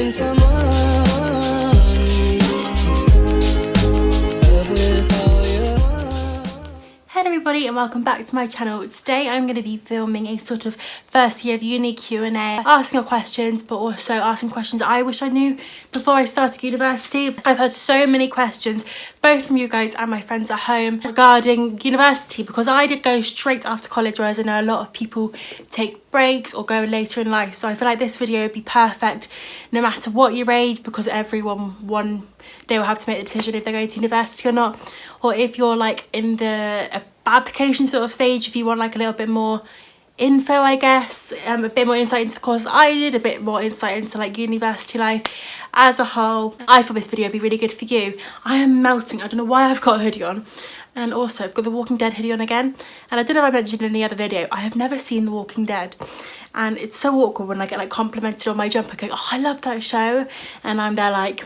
Hello everybody and welcome back to my channel. Today I'm going to be filming a sort of first year of uni Q&A, asking your questions but also asking questions I wish I knew before I started university. I've had so many questions both from you guys and my friends at home regarding university, because I did go straight after college, whereas I know a lot of people take breaks or go later in life. So I feel like this video would be perfect no matter what your age, because everyone one day will have to make the decision if they're going to university or not, or if you're like in the application sort of stage, if you want like a little bit more info, I guess, a bit more insight into the course I did, a bit more insight into like university life as a whole. I thought this video would be really good for you. I am melting. I don't know why I've got a hoodie on, and also I've got the Walking Dead hoodie on again, and I don't know if I mentioned in the other video, I have never seen The Walking Dead, and it's so awkward when I get like complimented on my jumper going, oh I love that show, and I'm there like,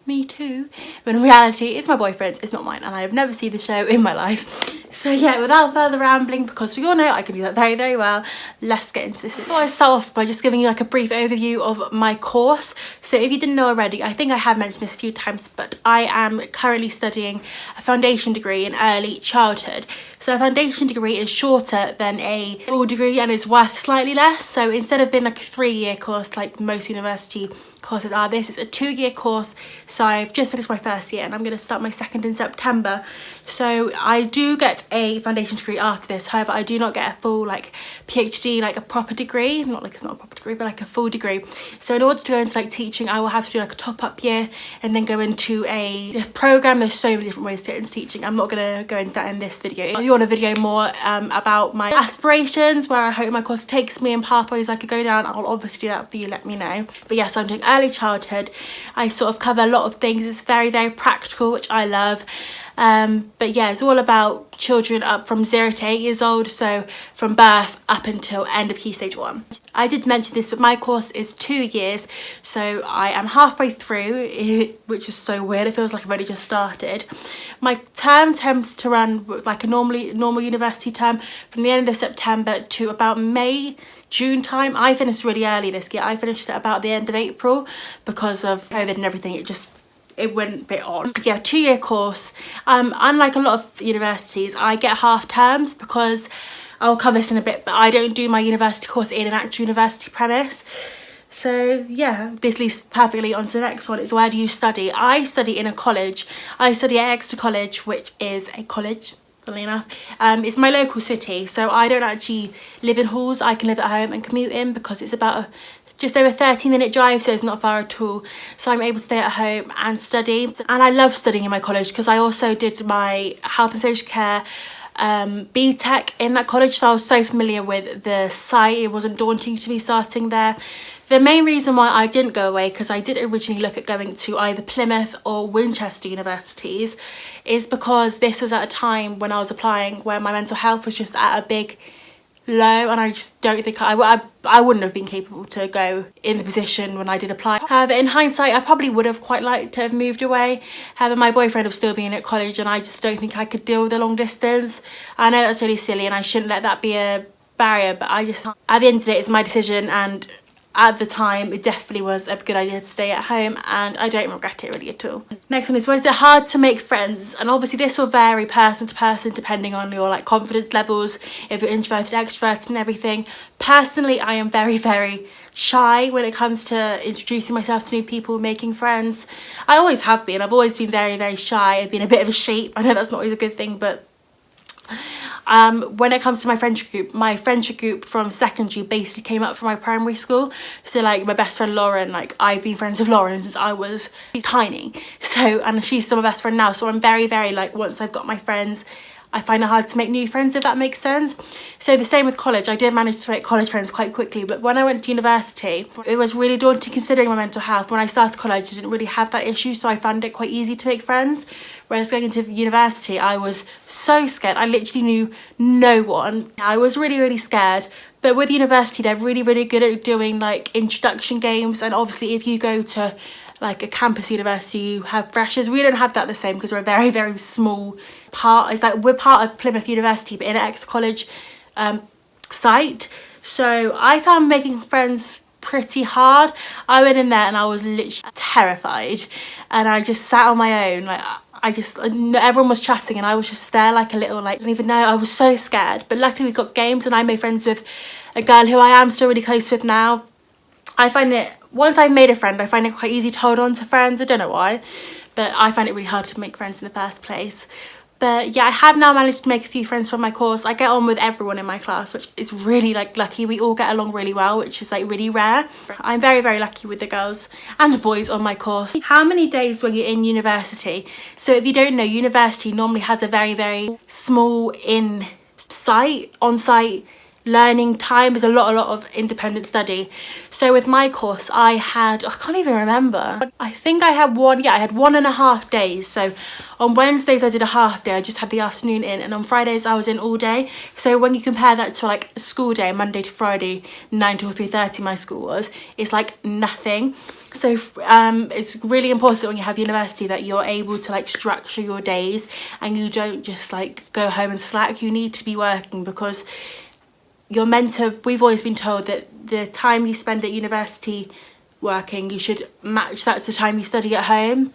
me too, when in reality it's my boyfriend's, it's not mine, and I have never seen the show in my life. So yeah, without further rambling, because we all know I can do that very, very well, let's get into this video. Before I start off by just giving you like a brief overview of my course. So if you didn't know already, I think I have mentioned this a few times, but I am currently studying a foundation degree in early childhood. So a foundation degree is shorter than a full degree and is worth slightly less. So instead of being like a 3-year course like most university courses are, this is a 2-year course. So I've just finished my first year and I'm going to start my second in September. So I do get a foundation degree after this. However, I do not get a full like PhD, like a proper degree. Not like it's not a proper degree, but like a full degree. So in order to go into like teaching, I will have to do like a top-up year and then go into a program. There's so many different ways to get into teaching. I'm not going to go into that in this video. If you want a video more about my aspirations, where I hope my course takes me and pathways I could go down, I'll obviously do that for you, let me know. But yes, I'm doing early childhood. I sort of cover a lot of things. It's very, very practical, which I love. But yeah, it's all about children up from 0 to 8 years old, so from birth up until end of Key Stage 1. I did mention this, but my course is 2 years, so I am halfway through, which is so weird. It feels like I've only just started. My term tends to run like a normal university term from the end of September to about May, June time. I finished really early this year. I finished at about the end of April because of COVID and everything. It went a bit on. Yeah, 2-year course. Unlike a lot of universities, I get half terms because I'll cover this in a bit, but I don't do my university course in an actual university premise. So yeah, this leads perfectly onto the next one. Is where do you study? I study in a college. I study at Exeter College, which is a college, funnily enough. It's my local city, so I don't actually live in halls. I can live at home and commute in because it's about just over a 30-minute drive, so it's not far at all. So I'm able to stay at home and study. And I love studying in my college because I also did my health and social care BTEC in that college, so I was so familiar with the site. It wasn't daunting to me starting there. The main reason why I didn't go away, because I did originally look at going to either Plymouth or Winchester universities, is because this was at a time when I was applying where my mental health was just at a big low, and I just don't think I wouldn't have been capable to go in the position when I did apply. However, in hindsight, I probably would have quite liked to have moved away. However, my boyfriend was still being at college and I just don't think I could deal with the long distance. I know that's really silly and I shouldn't let that be a barrier, but I just, at the end of the day, it's my decision, and at the time it definitely was a good idea to stay at home, and I don't regret it really at all. Next one is, was it hard to make friends? And obviously this will vary person to person depending on your like confidence levels, if you're introverted, extroverted and everything. Personally, I am very, very shy when it comes to introducing myself to new people, making friends. I always have been. I've always been very, very shy. I've been a bit of a sheep. I know that's not always a good thing, but when it comes to my friendship group from secondary basically came up from my primary school. So like my best friend Lauren, like I've been friends with Lauren since I was tiny, so, and she's still my best friend now. So I'm very, very like, once I've got my friends, I find it hard to make new friends, if that makes sense. So the same with college. I did manage to make college friends quite quickly, but when I went to university, it was really daunting considering my mental health. When I started college, I didn't really have that issue, so I found it quite easy to make friends. Whereas going into university, I was so scared. I literally knew no one. I was really, really scared. But with university, they're really, really good at doing like introduction games. And obviously if you go to like a campus university, you have freshers. We don't have that the same because we're a very, very small part. It's like we're part of Plymouth University, but in an Exeter College site. So I found making friends pretty hard. I went in there and I was literally terrified, and I just sat on my own. Like, everyone was chatting and I was just there like a little, like, I don't even know, I was so scared. But luckily we got games and I made friends with a girl who I am still really close with now. I find it, once I've made a friend, I find it quite easy to hold on to friends. I don't know why, but I find it really hard to make friends in the first place. But yeah, I have now managed to make a few friends from my course. I get on with everyone in my class, which is really like lucky. We all get along really well, which is like really rare. I'm very, very lucky with the girls and the boys on my course. How many days were you in university? So if you don't know, university normally has a very, very small on-site learning time. Is a lot of independent study. So with my course, I can't even remember, I think I had 1.5 days. So on Wednesdays I did a half day, I just had the afternoon in, and on Fridays I was in all day. So when you compare that to like a school day, Monday to Friday, 9 till 3:30 my school was, it's like nothing. So it's really important when you have university that you're able to like structure your days and you don't just like go home and slack. You need to be working, because you're meant to, we've always been told that the time you spend at university working, you should match that to the time you study at home.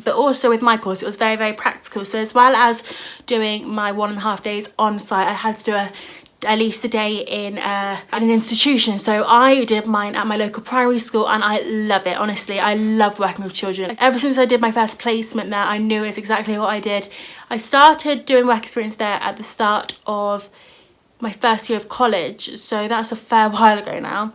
But also with my course, it was very, very practical. So as well as doing my 1.5 days on site, I had to do at least a day in an institution. So I did mine at my local primary school, and I love it. Honestly, I love working with children. Ever since I did my first placement there, I knew it's exactly what I did. I started doing work experience there at the start of my first year of college, so that's a fair while ago now,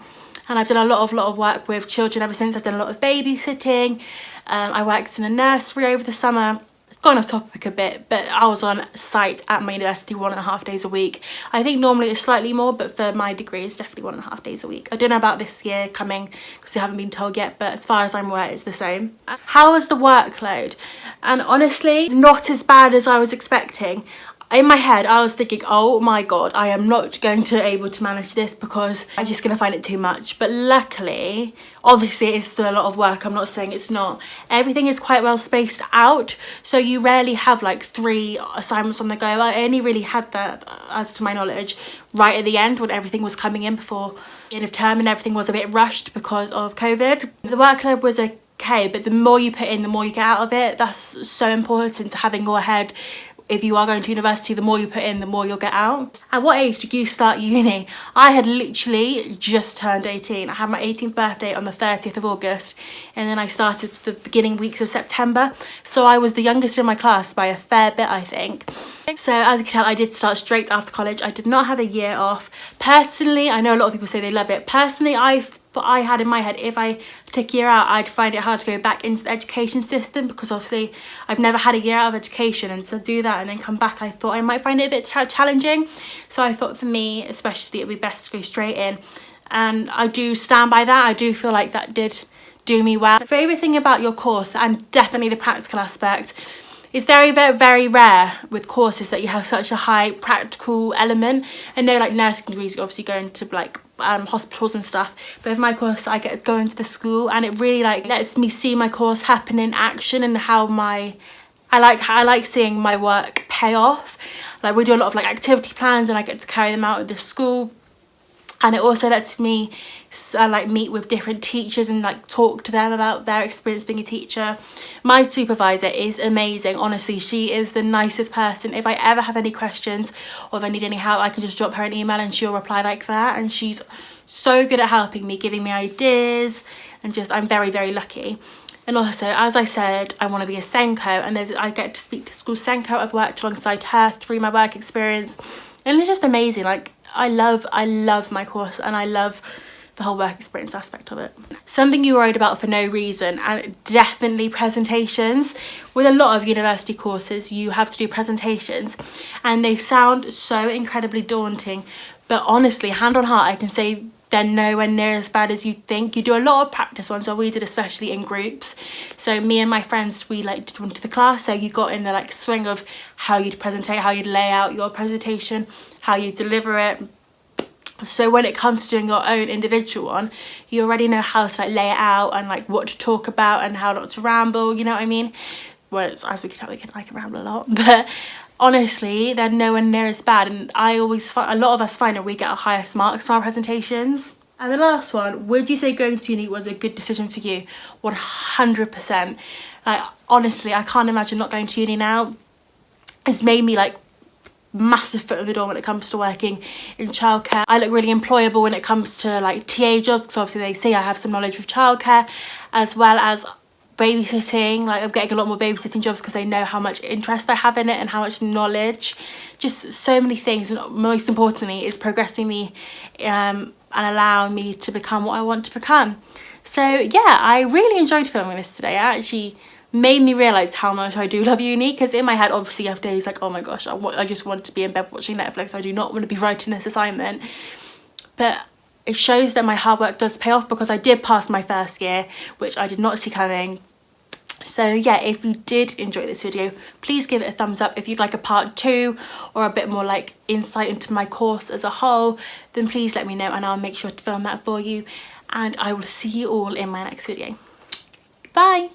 and I've done a lot of work with children ever since. I've done a lot of babysitting. I worked in a nursery over the summer. It's gone off topic a bit, but I was on site at my university 1.5 days a week. I think normally it's slightly more, but for my degree it's definitely 1.5 days a week. I don't know about this year coming, because we haven't been told yet, but as far as I'm aware it's the same. How was the workload? And honestly, not as bad as I was expecting. In my head, I was thinking, oh my God, I am not going to be able to manage this, because I'm just going to find it too much. But luckily, obviously it is still a lot of work. I'm not saying it's not. Everything is quite well spaced out. So you rarely have like 3 assignments on the go. I only really had that, as to my knowledge, right at the end when everything was coming in before the end of term, and everything was a bit rushed because of COVID. The workload was okay, but the more you put in, the more you get out of it. That's so important to have in your head. If you are going to university, the more you put in, the more you'll get out. At what age did you start uni? I had literally just turned 18. I had my 18th birthday on the 30th of August, and then I started the beginning weeks of September. So I was the youngest in my class by a fair bit, I think. So as you can tell, I did start straight after college. I did not have a year off. Personally, I know a lot of people say they love it. Personally, I had in my head, if I took a year out, I'd find it hard to go back into the education system, because obviously I've never had a year out of education, and to do that and then come back, I thought I might find it a bit challenging. So I thought for me especially it would be best to go straight in, and I do stand by that. I do feel like that did do me well. The favourite thing about your course, and definitely the practical aspect, it's very, very, very rare with courses that you have such a high practical element. I know like nursing degrees, you obviously go into like hospitals and stuff, but with my course I get to go into the school, and it really like lets me see my course happen in action, and how I like seeing my work pay off. Like we do a lot of like activity plans, and I get to carry them out at the school, and it also lets me like meet with different teachers and like talk to them about their experience being a teacher. My supervisor is amazing, honestly. She is the nicest person. If I ever have any questions or if I need any help, I can just drop her an email and she'll reply like that, and she's so good at helping me, giving me ideas, and just I'm very, very lucky. And also, as I said, I want to be a Senko, and I get to speak to school Senko. I've worked alongside her through my work experience, and it's just amazing. Like I love my course, and I love the whole work experience aspect of it. Something you're worried about for no reason, and definitely presentations. With a lot of university courses, you have to do presentations, and they sound so incredibly daunting, but honestly, hand on heart, I can say they're nowhere near as bad as you'd think. You do a lot of practice ones, well we did, especially in groups. So me and my friends, we like did one to the class, so you got in the like swing of how you'd presentate, how you'd lay out your presentation, how you deliver it. So when it comes to doing your own individual one, you already know how to like lay it out, and like what to talk about, and how not to ramble, you know what I mean? Whereas as we can tell, I can ramble a lot, but honestly they're nowhere near as bad. And I always find, a lot of us find that we get our highest marks on our presentations. And the last one, would you say going to uni was a good decision for you? 100%. Like, honestly, I can't imagine not going to uni now. It's made me like massive foot in the door when it comes to working in childcare. I look really employable when it comes to like TA jobs, because obviously they see I have some knowledge with childcare, as well as babysitting. Like, I'm getting a lot more babysitting jobs because they know how much interest I have in it and how much knowledge. Just so many things, and most importantly is progressing me and allowing me to become what I want to become. So yeah, I really enjoyed filming this today. It actually made me realise how much I do love uni, because in my head obviously after days like, oh my gosh, I just want to be in bed watching Netflix. I do not want to be writing this assignment. But it shows that my hard work does pay off, because I did pass my first year, which I did not see coming. So yeah, if you did enjoy this video, please give it a thumbs up. If you'd like a part 2 or a bit more like insight into my course as a whole, then please let me know and I'll make sure to film that for you. And I will see you all in my next video. Bye!